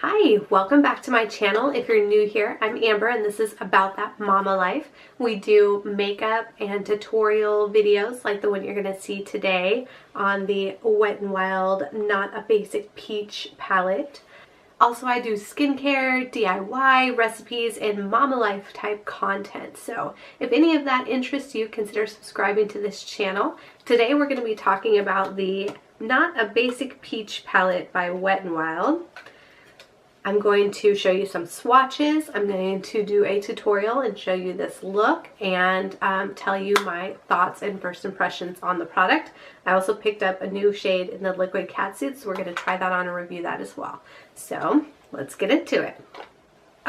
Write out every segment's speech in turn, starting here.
Hi, welcome back to my channel. If you're new here, I'm Amber and this is About That Mama Life. We do makeup and tutorial videos like the one you're going to see today on the Wet n Wild Not a Basic Peach palette. Also, I do skincare, DIY, recipes, and mama life type content. So if any of that interests you, consider subscribing to this channel. Today we're going to be talking about the Not a Basic Peach palette by Wet n Wild. I'm going to show you some swatches. I'm going to do a tutorial and show you this look and tell you my thoughts and first impressions on the product. I also picked up a new shade in the liquid catsuit, so we're going to try that on and review that as well. So let's get into it.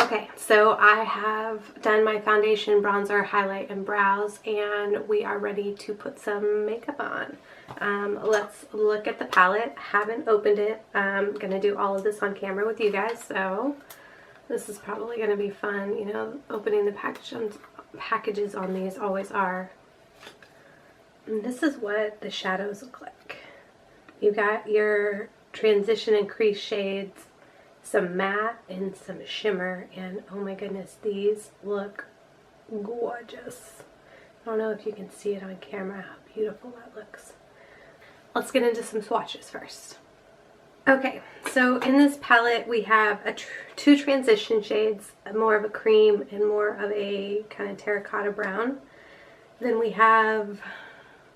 Okay, so I have done my foundation, bronzer, highlight, and brows, and we are ready to put some makeup on. Let's look at the palette. Haven't opened it. I'm going to do all of this on camera with you guys, so this is probably going to be fun. You know, opening the packages on these always are. And this is what the shadows look like. You got your transition and crease shades, some matte and some shimmer, and oh my goodness, these look gorgeous. I don't know if you can see it on camera how beautiful that looks. Let's get into some swatches first. Okay, so in this palette we have two transition shades, more of a cream and more of a kind of terracotta brown. Then we have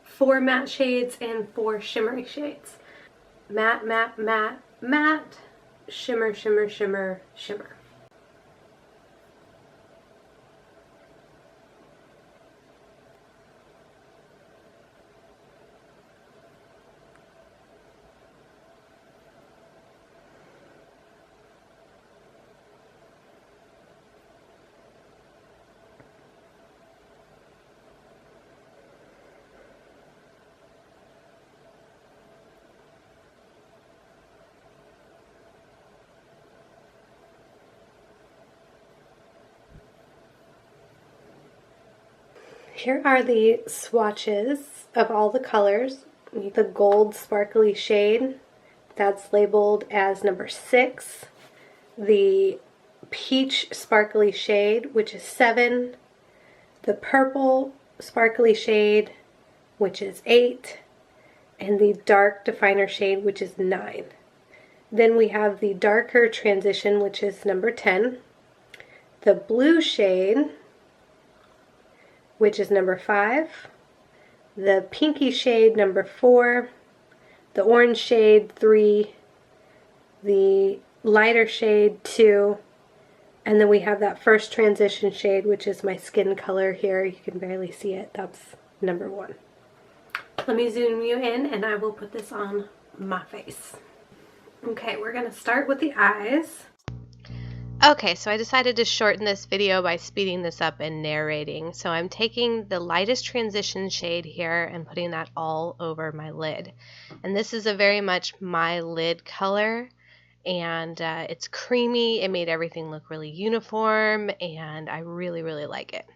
4 matte shades and 4 shimmery shades. Matte, matte, matte, matte, shimmer, shimmer, shimmer, shimmer. Here are the swatches of all the colors. The gold sparkly shade, that's labeled as number 6. The peach sparkly shade, which is 7. The purple sparkly shade, which is 8. And the dark definer shade, which is 9. Then we have the darker transition, which is number 10. The blue shade, which is number 5, the pinky shade number 4, the orange shade 3, the lighter shade 2, and then we have that first transition shade, which is my skin color here. You can barely see it. That's number 1. Let me zoom you in and I will put this on my face. Okay, we're going to start with the eyes. Okay, so I decided to shorten this video by speeding this up and narrating. So I'm taking the lightest transition shade here and putting that all over my lid. And this is a very much my lid color, and it's creamy. It made everything look really uniform, and I really, really like it.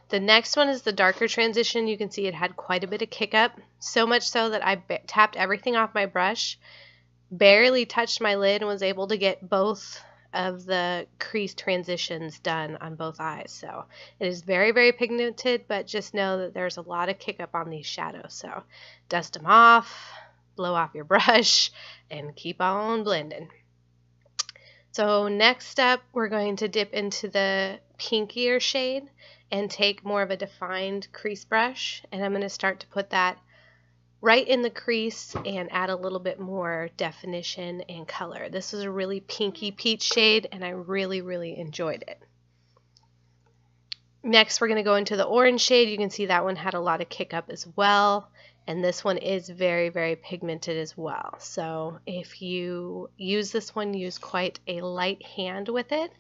The next one is the darker transition. You can see it had quite a bit of kick up, so much so that I tapped everything off my brush, barely touched my lid, and was able to get both of the crease transitions done on both eyes. So it is very, very pigmented, but just know that there's a lot of kick up on these shadows. So dust them off, blow off your brush, and keep on blending. So next up, we're going to dip into the pinkier shade and take more of a defined crease brush, and I'm going to start to put that right in the crease and add a little bit more definition and color. This is a really pinky peach shade, and I really, really enjoyed it. Next, we're going to go into the orange shade. You can see that one had a lot of kick up as well, and this one is very, very pigmented as well. So if you use this one, use quite a light hand with it,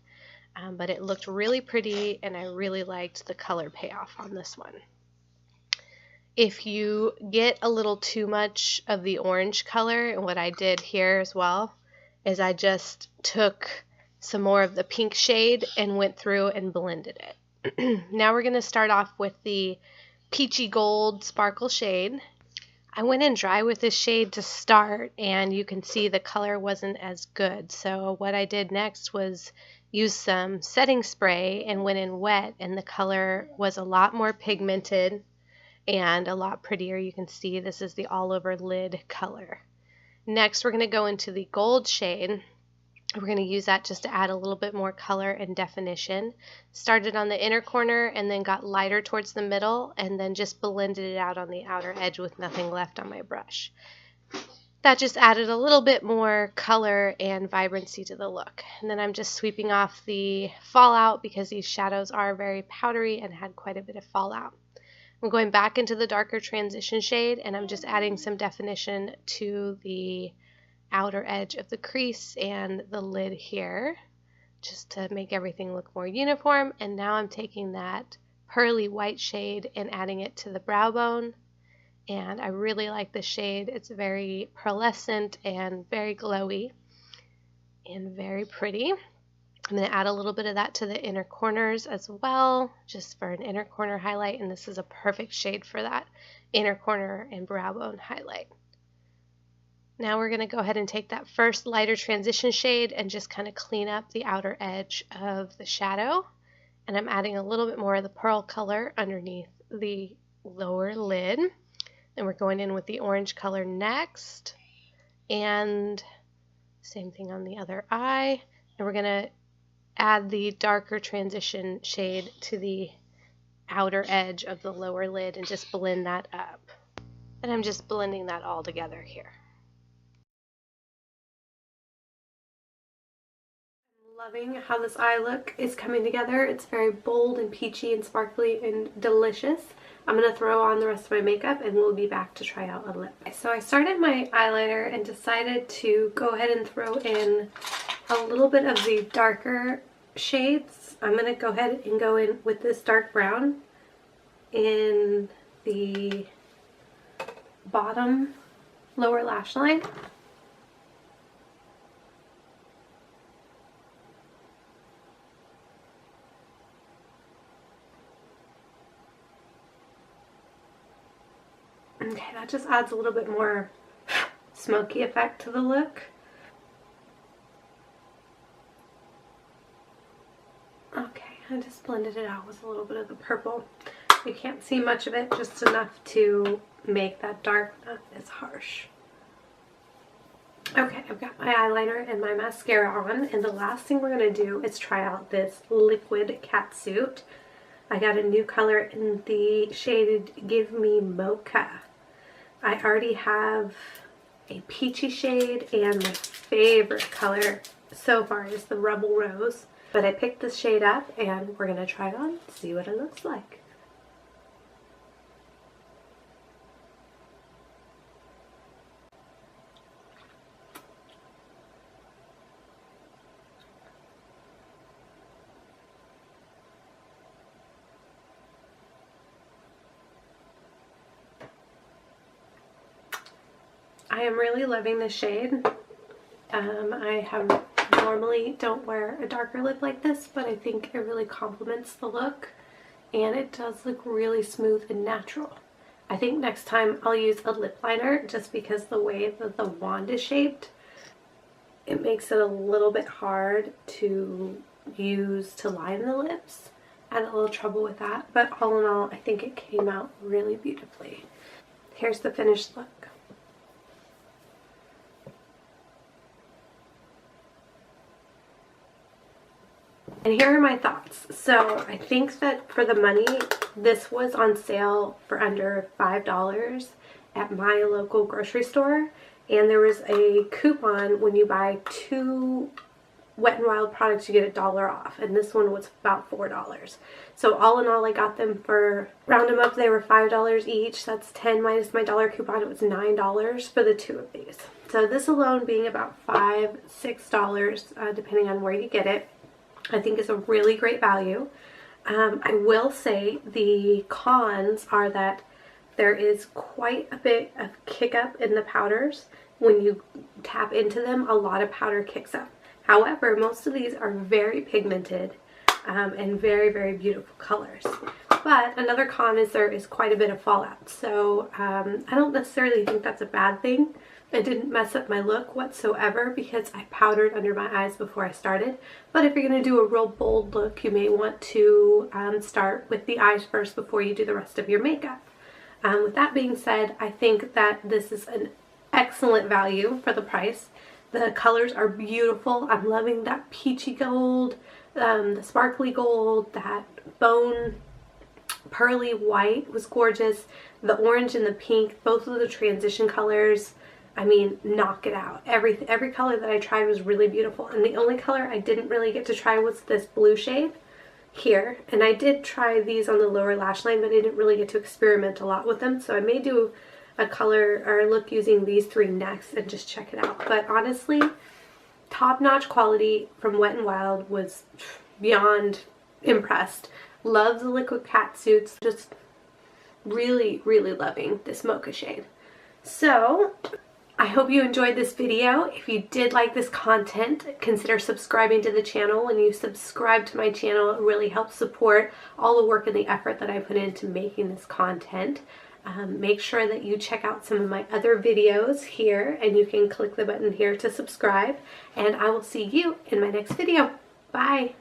but it looked really pretty, and I really liked the color payoff on this one. If you get a little too much of the orange color, and what I did here as well is I just took some more of the pink shade and went through and blended it. Now we're going to start off with the peachy gold sparkle shade. I went in dry with this shade to start, and you can see the color wasn't as good. So what I did next was use some setting spray and went in wet, and the color was a lot more pigmented and a lot prettier. You can see this is the all over lid color. Next, we're going to go into the gold shade. We're going to use that just to add a little bit more color and definition. Started on the inner corner and then got lighter towards the middle, and then just blended it out on the outer edge with nothing left on my brush. That just added a little bit more color and vibrancy to the look. And then I'm just sweeping off the fallout because these shadows are very powdery and had quite a bit of fallout. I'm going back into the darker transition shade, and I'm just adding some definition to the outer edge of the crease and the lid here, just to make everything look more uniform. And now I'm taking that pearly white shade and adding it to the brow bone, and I really like this shade. It's very pearlescent and very glowy and very pretty. I'm going to add a little bit of that to the inner corners as well, just for an inner corner highlight, and this is a perfect shade for that inner corner and brow bone highlight. Now we're going to go ahead and take that first lighter transition shade and just kind of clean up the outer edge of the shadow. And I'm adding a little bit more of the pearl color underneath the lower lid. Then we're going in with the orange color next. And same thing on the other eye. And we're going to add the darker transition shade to the outer edge of the lower lid and just blend that up. And I'm just blending that all together here. Loving how this eye look is coming together. It's very bold and peachy and sparkly and delicious. I'm going to throw on the rest of my makeup and we'll be back to try out a lip. So I started my eyeliner and decided to go ahead and throw in a little bit of the darker shades. I'm going to go ahead and go in with this dark brown in the bottom lower lash line. Okay, that just adds a little bit more smoky effect to the look. Okay, I just blended it out with a little bit of the purple. You can't see much of it, just enough to make that dark not as harsh. Okay, I've got my eyeliner and my mascara on, and the last thing we're going to do is try out this liquid catsuit. I got a new color in the shade Give Me Mocha. I already have a peachy shade, and my favorite color so far is the Rebel Rose. But I picked this shade up and we're going to try it on, see what it looks like. I am really loving this shade. I normally don't wear a darker lip like this, but I think it really complements the look, and it does look really smooth and natural. I think next time I'll use a lip liner, just because the way that the wand is shaped, it makes it a little bit hard to use to line the lips. I had a little trouble with that, but all in all, I think it came out really beautifully. Here's the finished look. And here are my thoughts. So I think that for the money, this was on sale for under $5 at my local grocery store. And there was a coupon when you buy 2 Wet n Wild products, you get $1 off. And this one was about $4. So all in all, I got them for, round them up, they were $5 each. That's 10 minus my dollar coupon. It was $9 for the 2 of these. So this alone being about $5, $6, depending on where you get it, I think is a really great value. I will say the cons are that there is quite a bit of kick up in the powders. When you tap into them, a lot of powder kicks up. However, most of these are very pigmented and very, very beautiful colors. But another con is there is quite a bit of fallout, so I don't necessarily think that's a bad thing. It didn't mess up my look whatsoever because I powdered under my eyes before I started. But if you're going to do a real bold look, you may want to start with the eyes first before you do the rest of your makeup. With that being said, I think that this is an excellent value for the price. The colors are beautiful. I'm loving that peachy gold, the sparkly gold, that bone pearly white was gorgeous. The orange and the pink, both of the transition colors, I mean, knock it out. Every color that I tried was really beautiful. And the only color I didn't really get to try was this blue shade here. And I did try these on the lower lash line, but I didn't really get to experiment a lot with them. So I may do a color or a look using these three next and just check it out. But honestly, top-notch quality from Wet n Wild. Was beyond impressed. Love the liquid cat suits. Just really, really loving this mocha shade. So I hope you enjoyed this video. If you did like this content, consider subscribing to the channel. When you subscribe to my channel, it really helps support all the work and the effort that I put into making this content. Make sure that you check out some of my other videos here, and you can click the button here to subscribe. And I will see you in my next video. Bye!